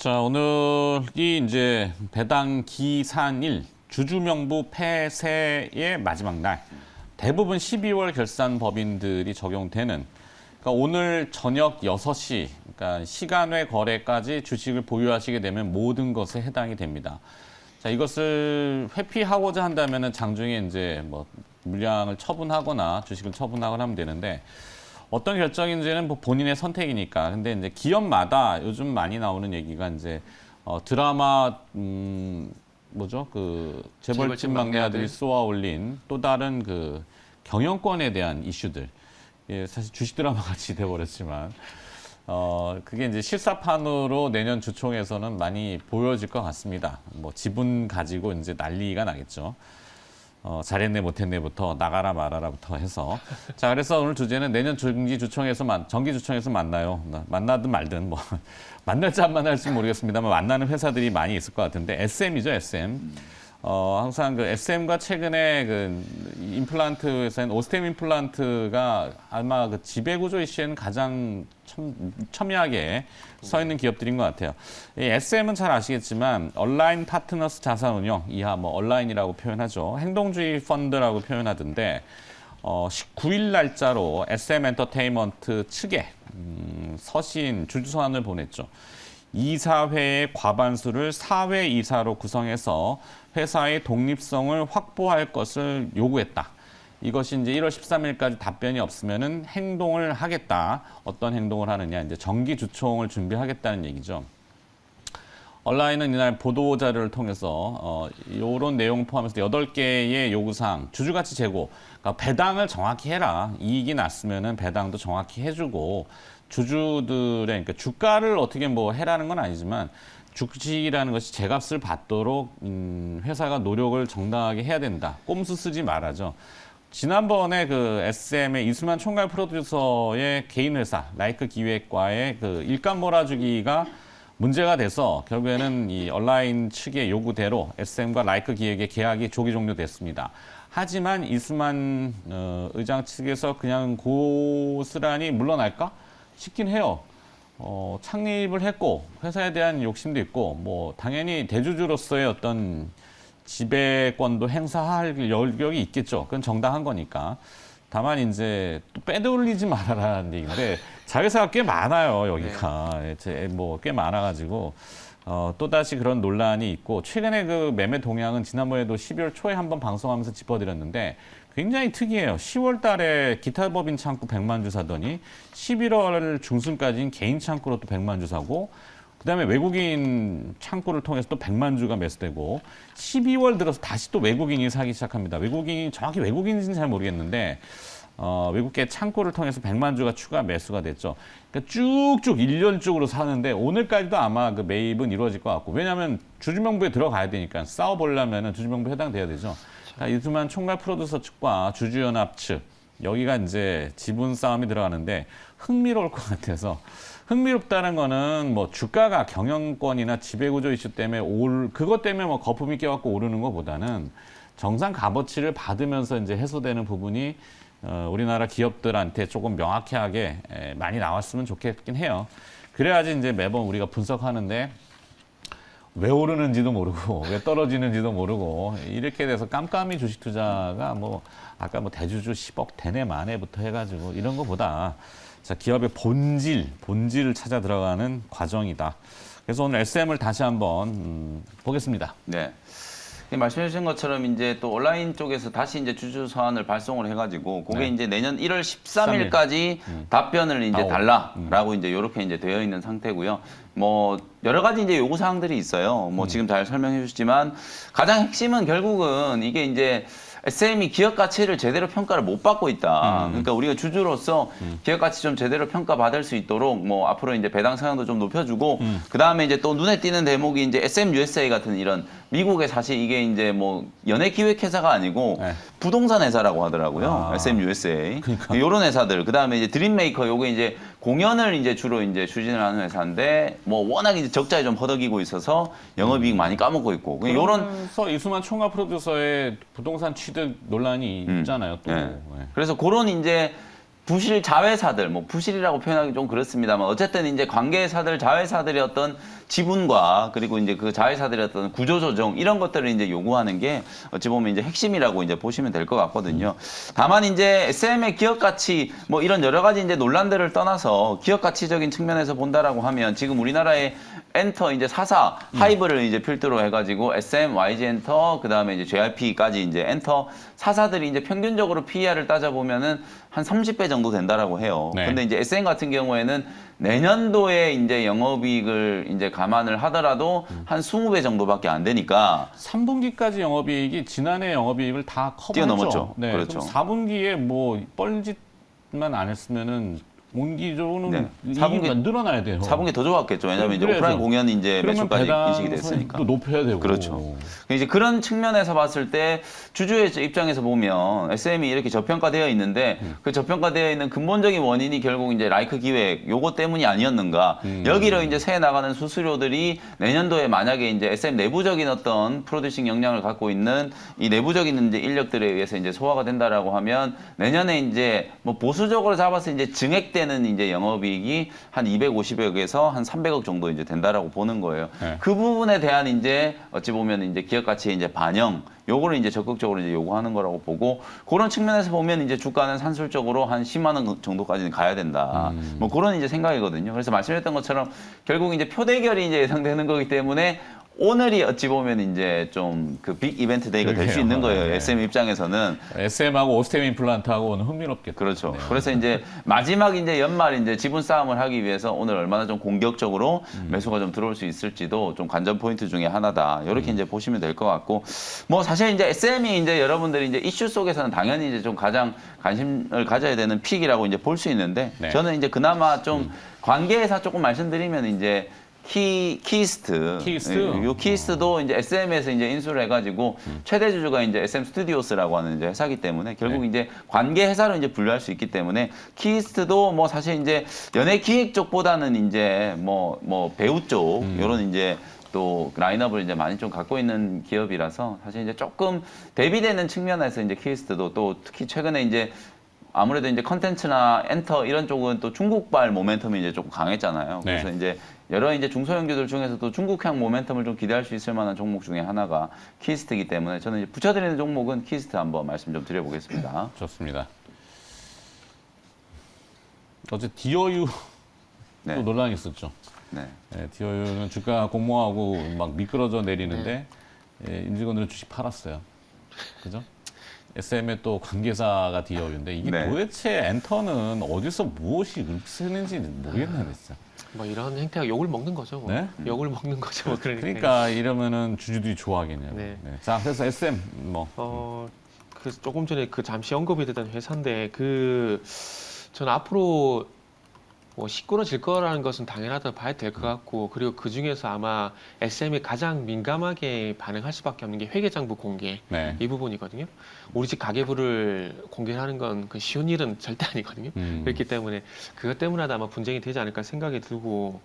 자, 오늘이 이제 배당 기산일, 주주명부 폐쇄의 마지막 날. 대부분 12월 결산 법인들이 적용되는, 그러니까 오늘 저녁 6시, 그러니까 시간외 거래까지 주식을 보유하시게 되면 모든 것에 해당이 됩니다. 자, 이것을 회피하고자 한다면은 장중에 이제 뭐 물량을 처분하거나 주식을 처분하거나 하면 되는데, 어떤 결정인지는 뭐 본인의 선택이니까. 근데 이제 기업마다 요즘 많이 나오는 얘기가 이제 드라마 뭐죠? 그 재벌집 막내 아들이 쏘아 올린 또 다른 그 경영권에 대한 이슈들. 예, 사실 주식 드라마 같이 돼버렸지만 그게 이제 실사판으로 내년 주총에서는 많이 보여질 것 같습니다. 뭐 지분 가지고 이제 난리가 나겠죠. 잘했네 못했네부터 나가라 말아라부터 해서. 자, 그래서 오늘 주제는 내년 정기주총에서 만나요. 만나든 말든 뭐 만날지 안 만날지 모르겠습니다만 만나는 회사들이 많이 있을 것 같은데 SM이죠, SM. 항상 그 SM과 최근에 그 임플란트 회사인 오스템 임플란트가 아마 그 지배구조 이슈에는 가장 첨예하게 서 있는 기업들인 것 같아요. 이 SM은 잘 아시겠지만 온라인 파트너스 자산운용, 이하 뭐 온라인이라고 표현하죠. 행동주의 펀드라고 표현하던데 19일 날짜로 SM 엔터테인먼트 측에 서신 주주서한을 보냈죠. 이사회의 과반수를 사회 이사로 구성해서 회사의 독립성을 확보할 것을 요구했다. 이것이 이제 1월 13일까지 답변이 없으면은 행동을 하겠다. 어떤 행동을 하느냐, 이제 정기 주총을 준비하겠다는 얘기죠. 온라인은 이날 보도 자료를 통해서 이런 내용 포함해서 8개의 요구사항, 주주가치 제고, 그러니까 배당을 정확히 해라. 이익이 났으면은 배당도 정확히 해주고, 주주들의 그러니까 주가를 어떻게 뭐 해라는 건 아니지만 주식이라는 것이 제값을 받도록 회사가 노력을 정당하게 해야 된다. 꼼수 쓰지 말아죠. 지난번에 그 SM의 이수만 총괄 프로듀서의 개인 회사 라이크 기획과의 그 일감 몰아주기가 문제가 돼서 결국에는 이 온라인 측의 요구대로 SM과 라이크 기획의 계약이 조기 종료됐습니다. 하지만 이수만 의장 측에서 그냥 고스란히 물러날까 싶긴 해요. 창립을 했고 회사에 대한 욕심도 있고 뭐 당연히 대주주로서의 어떤 지배권도 행사할 여력이 있겠죠. 그건 정당한 거니까. 다만 이제 또 빼돌리지 말아라는 얘기인데 자회사가 꽤 많아요, 여기가. 뭐 꽤 많아가지고 또다시 그런 논란이 있고 최근에 그 매매 동향은 지난번에도 12월 초에 한번 방송하면서 짚어드렸는데 굉장히 특이해요. 10월 달에 기타 법인 창구 100만 주 사더니 11월 중순까지는 개인 창구로 또 100만 주 사고 그다음에 외국인 창구를 통해서 또 100만 주가 매수되고 12월 들어서 다시 또 외국인이 사기 시작합니다. 외국인이 정확히 외국인인지는 잘 모르겠는데 외국계 창구를 통해서 100만 주가 추가 매수가 됐죠. 그러니까 쭉쭉 1년쭉으로 사는데 오늘까지도 아마 그 매입은 이루어질 것 같고 왜냐하면 주주명부에 들어가야 되니까 싸워보려면 주주명부에 해당돼야 되죠. 그러니까 이수만 총괄 프로듀서 측과 주주연합 측 여기가 이제 지분 싸움이 들어가는데 흥미로울 것 같아서 흥미롭다는 거는 뭐 주가가 경영권이나 지배구조 이슈 때문에 그것 때문에 뭐 거품이 껴갖고 오르는 것보다는 정상 값어치를 받으면서 이제 해소되는 부분이 우리나라 기업들한테 조금 명확하게 많이 나왔으면 좋겠긴 해요. 그래야지 이제 매번 우리가 분석하는데 왜 오르는지도 모르고 왜 떨어지는지도 모르고 이렇게 돼서 깜깜이 주식 투자가 뭐 아까 뭐 대주주 10억 대내 만에부터 해가지고 이런 거보다 자, 기업의 본질을 찾아 들어가는 과정이다. 그래서 오늘 SM을 다시 한번 보겠습니다. 네. 말씀해 주신 것처럼 이제 또 온라인 쪽에서 다시 이제 주주 서한을 발송을 해가지고 그게 이제 내년 1월 13일까지 답변을 이제 달라라고 이제 이렇게 이제 되어 있는 상태고요. 뭐 여러 가지 이제 요구 사항들이 있어요. 뭐 지금 잘 설명해 주셨지만 가장 핵심은 결국은 이게 이제 SM이 기업 가치를 제대로 평가를 못 받고 있다. 그러니까 우리가 주주로서 기업 가치 좀 제대로 평가받을 수 있도록 뭐 앞으로 이제 배당 성향도 좀 높여주고 그 다음에 이제 또 눈에 띄는 대목이 이제 SM USA 같은 이런 미국의 사실 이게 이제 뭐 연예 기획 회사가 아니고 부동산 회사라고 하더라고요. SM USA. 그러니까. 이런 회사들. 그 다음에 이제 드림메이커 요게 이제 공연을 이제 주로 이제 추진을 하는 회사인데 뭐 워낙 이제 적자에 좀 허덕이고 있어서 영업이익 많이 까먹고 있고. 그래서 이수만 총괄 프로듀서의 부동산 취득 논란이 있잖아요. 또. 네. 그래서 그런 이제 부실 자회사들, 뭐 부실이라고 표현하기 좀 그렇습니다만 어쨌든 이제 관계사들, 자회사들의 어떤 지분과 그리고 이제 그 자회사들의 어떤 구조 조정 이런 것들을 이제 요구하는 게 어찌 보면 이제 핵심이라고 이제 보시면 될 것 같거든요. 다만 이제 SM의 기업 가치 뭐 이런 여러 가지 이제 논란들을 떠나서 기업 가치적인 측면에서 본다라고 하면 지금 우리나라의 엔터 이제 4사 하이브를 이제 필두로 해가지고 SM, YG 엔터 그다음에 이제 JYP까지 이제 엔터 4사들이 이제 평균적으로 PER을 따져보면은 한 30배 정도 된다라고 해요. 네. 근데 이제 SM 같은 경우에는 내년도에 이제 영업이익을 이제 감안을 하더라도 한 20배 정도밖에 안 되니까 3분기까지 영업이익이 지난해 영업이익을 다 커버했죠. 뛰어넘었죠. 네, 그렇죠. 4분기에 뭐 뻘짓만 안 했으면은 온기적으로는 네. 이익이 4분기 늘어나야 돼요. 4분기 더 좋았겠죠. 왜냐하면 이제 그래야죠. 오프라인 공연이 이제 그러면 매출까지 인식이 배당 됐으니까. 또 높여야 되고. 그렇죠. 이제 그런 측면에서 봤을 때 주주의 입장에서 보면 SM이 이렇게 저평가되어 있는데 그 저평가되어 있는 근본적인 원인이 결국 이제 라이크 기획 요거 때문이 아니었는가. 여기로 이제 새 나가는 수수료들이 내년도에 만약에 이제 SM 내부적인 어떤 프로듀싱 역량을 갖고 있는 이 내부적인 이제 인력들에 의해서 이제 소화가 된다라고 하면 내년에 이제 뭐 보수적으로 잡아서 이제 증액되는 이제 영업이익이 한 250억에서 한 300억 정도 이제 된다라고 보는 거예요. 네. 그 부분에 대한 이제 어찌 보면 이제 기업 가치의 이제 반영 요거를 이제 적극적으로 이제 요구하는 거라고 보고 그런 측면에서 보면 이제 주가는 산술적으로 한 10만 원 정도까지는 가야 된다. 뭐 그런 이제 생각이거든요. 그래서 말씀드렸던 것처럼 결국 이제 표대결이 이제 예상되는 거기 때문에 오늘이 어찌 보면 이제 좀 그 빅 이벤트 데이가 될 수 그러게요. 있는 거예요. 네. SM 입장에서는. SM하고 오스템 임플란트하고는 흥미롭겠다. 그렇죠. 그래서 이제 마지막 이제 연말 이제 지분 싸움을 하기 위해서 오늘 얼마나 좀 공격적으로 매수가 좀 들어올 수 있을지도 좀 관전 포인트 중에 하나다. 이렇게 이제 보시면 될 것 같고 뭐 사실 이제 SM이 이제 여러분들이 이제 이슈 속에서는 당연히 이제 좀 가장 관심을 가져야 되는 픽이라고 이제 볼 수 있는데 네. 저는 이제 그나마 좀 관계에서 조금 말씀드리면 이제 키스트. 키스트? 요 키스트도 이제 SM에서 이제 인수를 해가지고 최대 주주가 이제 SM 스튜디오스라고 하는 이제 회사기 때문에 결국 네. 이제 관계 회사로 이제 분류할 수 있기 때문에 키스트도 뭐 사실 이제 연예 기획 쪽보다는 이제 뭐 배우 쪽 요런 이제 또 라인업을 이제 많이 좀 갖고 있는 기업이라서 사실 이제 조금 대비되는 측면에서 이제 키스트도 또 특히 최근에 이제 아무래도 이제 컨텐츠나 엔터 이런 쪽은 또 중국발 모멘텀이 이제 조금 강했잖아요. 네. 그래서 이제 여러 이제 중소형주들 중에서도 중국향 모멘텀을 좀 기대할 수 있을 만한 종목 중에 하나가 키스트이기 때문에 저는 이제 붙여드리는 종목은 키스트 한번 말씀 좀 드려보겠습니다. 좋습니다. 어제 디어유 네. 또 논란이 있었죠. 네. 네, 디어유는 주가 공모하고 막 미끄러져 내리는데 임직원들은 주식 팔았어요. 그죠? SM의 또 관계사가 디어유인데 이게 네. 도대체 엔터는 어디서 무엇이 쓰는지 모르겠네 진짜. 뭐 이런 행태가 욕을 먹는 거죠. 뭐. 네? 욕을 먹는 거죠. 뭐 그러니까 이러면은 주주들이 좋아하겠네요. 네. 네. 자, 그래서 SM 뭐 그 조금 전에 그 잠시 언급이 됐던 회사인데 저는 앞으로 뭐 시끄러질 거라는 것은 당연하다고 봐야 될 것 같고 그리고 그 중에서 아마 SM이 가장 민감하게 반응할 수밖에 없는 게 회계장부 공개 네. 이 부분이거든요. 우리 집 가계부를 공개하는 건 그 쉬운 일은 절대 아니거든요. 그렇기 때문에 그것 때문에라도 아마 분쟁이 되지 않을까 생각이 들고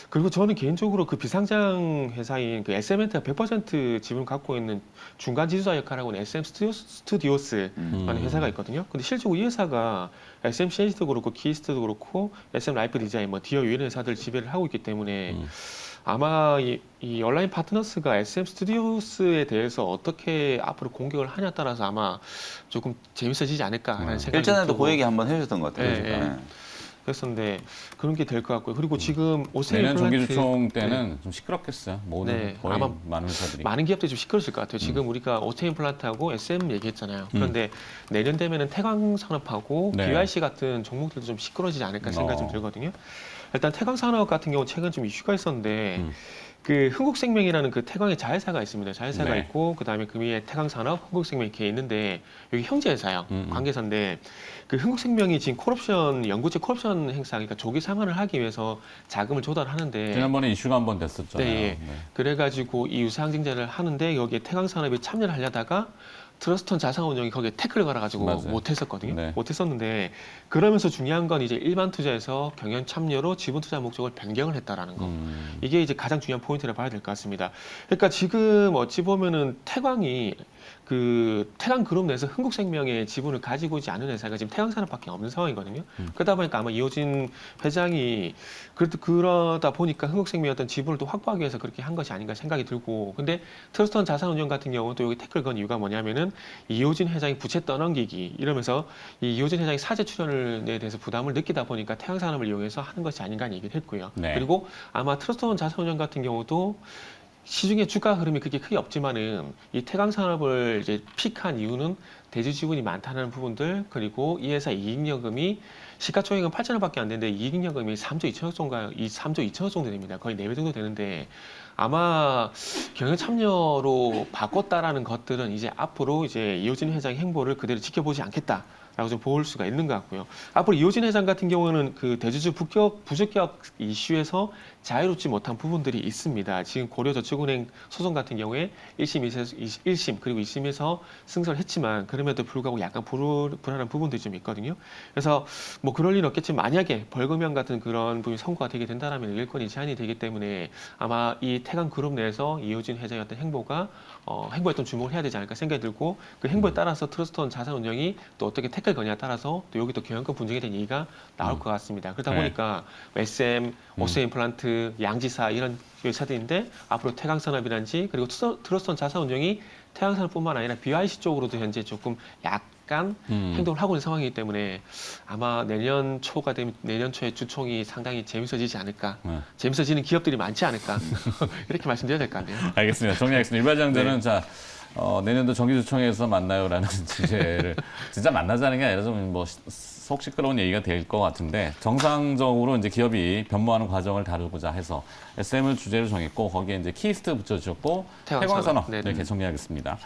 그리고 저는 개인적으로 그 비상장 회사인 그 SM엔터가 100% 지분을 갖고 있는 중간 지주사 역할을 하고 있는 SM 스튜디오스라는 회사가 있거든요. 근데 실제로 이 회사가 SM CNC도 그렇고 키스트도 그렇고 SM 라이프 디자인, 뭐 디어 이런 회사들 지배를 하고 있기 때문에 아마 이 온라인 파트너스가 SM 스튜디오스에 대해서 어떻게 앞으로 공격을 하냐에 따라서 아마 조금 재밌어지지 않을까라는 생각이 일전에도 들고 그 얘기 한번 해주셨던 것 같아요. 네, 제가. 네. 네. 그랬었는데 그런 게 될 것 같고요. 그리고 지금 오세일 내년 플란트 정기주총 때는 좀 시끄럽겠어요. 모든 네, 거의 아마 많은 회사들이. 많은 기업들이 좀 시끄러질 것 같아요. 지금 우리가 오스테인 플란트하고 SM 얘기했잖아요. 그런데 내년 되면은 태광산업하고 네. BYC 같은 종목들도 좀 시끄러지지 않을까 생각이 좀 들거든요. 일단 태광산업 같은 경우 최근 좀 이슈가 있었는데 그 흥국생명이라는 그 태광의 자회사가 있습니다. 자회사가 네. 있고 그다음에 그 위에 태광산업, 흥국생명 이렇게 있는데 여기 형제회사예요. 관계사인데 그 흥국생명이 지금 콜옵션 연구체 콜옵션 행사 그러니까 조기 상환을 하기 위해서 자금을 조달하는데 지난번에 이슈가 한번 됐었잖아요. 네, 예. 네. 그래가지고 이 유사항쟁제를 하는데 여기에 태광산업이 참여를 하려다가 트러스턴 자산운용이 거기에 태클을 걸어가지고 맞아요. 못했었거든요. 네. 못했었는데 그러면서 중요한 건 이제 일반 투자에서 경영 참여로 지분 투자 목적을 변경을 했다라는 거. 이게 이제 가장 중요한 포인트를 봐야 될 것 같습니다. 그러니까 지금 어찌 보면은 태광이 그 태양그룹 내에서 흥국생명의 지분을 가지고 있지 않은 회사가 지금 태양산업밖에 없는 상황이거든요. 그러다 보니까 아마 이호진 회장이 그러다 보니까 흥국생명의 어떤 지분을 또 확보하기 위해서 그렇게 한 것이 아닌가 생각이 들고, 근데 트러스트원 자산운용 같은 경우는 또 여기 태클 건 이유가 뭐냐면은 이호진 회장이 부채 떠넘기기 이러면서 이 이호진 회장이 사재 출연에 대해서 부담을 느끼다 보니까 태양산업을 이용해서 하는 것이 아닌가 하는 얘기를 했고요. 네. 그리고 아마 트러스트원 자산운용 같은 경우도 시중에 주가 흐름이 그렇게 크게 없지만은 이 태광산업을 이제 픽한 이유는 대주 지분이 많다는 부분들, 그리고 이 회사 이익여금이 시가총액은 8천억밖에 안 되는데 이익여금이 3조 2천억 정도, 3조 2천억 정도 됩니다. 거의 4배 정도 되는데 아마 경영 참여로 바꿨다라는 것들은 이제 앞으로 이제 이호진 회장의 행보를 그대로 지켜보지 않겠다. 라고 좀 볼 수가 있는 것 같고요. 앞으로 이호진 회장 같은 경우는 그 대주주 부적격 이슈에서 자유롭지 못한 부분들이 있습니다. 지금 고려저축은행 소송 같은 경우에 1심 그리고 2심에서 승소를 했지만 그럼에도 불구하고 약간 불안한 부분들이 좀 있거든요. 그래서 뭐 그럴 리는 없겠지만 만약에 벌금형 같은 그런 부분이 선고가 되게 된다면 일권이 제한이 되기 때문에 아마 이 태광그룹 내에서 이호진 회장의 어떤 행보에 좀 주목을 해야 되지 않을까 생각이 들고, 그 행보에 따라서 트러스트원 자산운용이 또 어떻게 태클 거냐에 따라서 또 여기 또 경영권 분쟁에 대한 얘기가 나올 것 같습니다. 그러다 네. 보니까 SM, 오스임플란트, 양지사 이런 회사들인데 앞으로 태광산업이란지 그리고 트러스트원 자산운용이 태광산업뿐만 아니라 BYC 쪽으로도 현재 조금 약간 행동을 하고 있는 상황이기 때문에 아마 내년 초가 되면 내년 초에 주총이 상당히 재밌어지지 않을까, 재밌어지는 기업들이 많지 않을까 이렇게 말씀드려야 될 것 같네요. 알겠습니다. 정리하겠습니다. 일반장들은 네. 자 내년도 정기주총에서 만나요라는 주제를 진짜 만나자는 게 아니라 좀 뭐 속 시끄러운 얘기가 될 것 같은데, 정상적으로 이제 기업이 변모하는 과정을 다루고자 해서 SM을 주제로 정했고 거기에 이제 키스트 붙여주셨고 태광산업. 태광산업 네네. 이렇게 정리하겠습니다.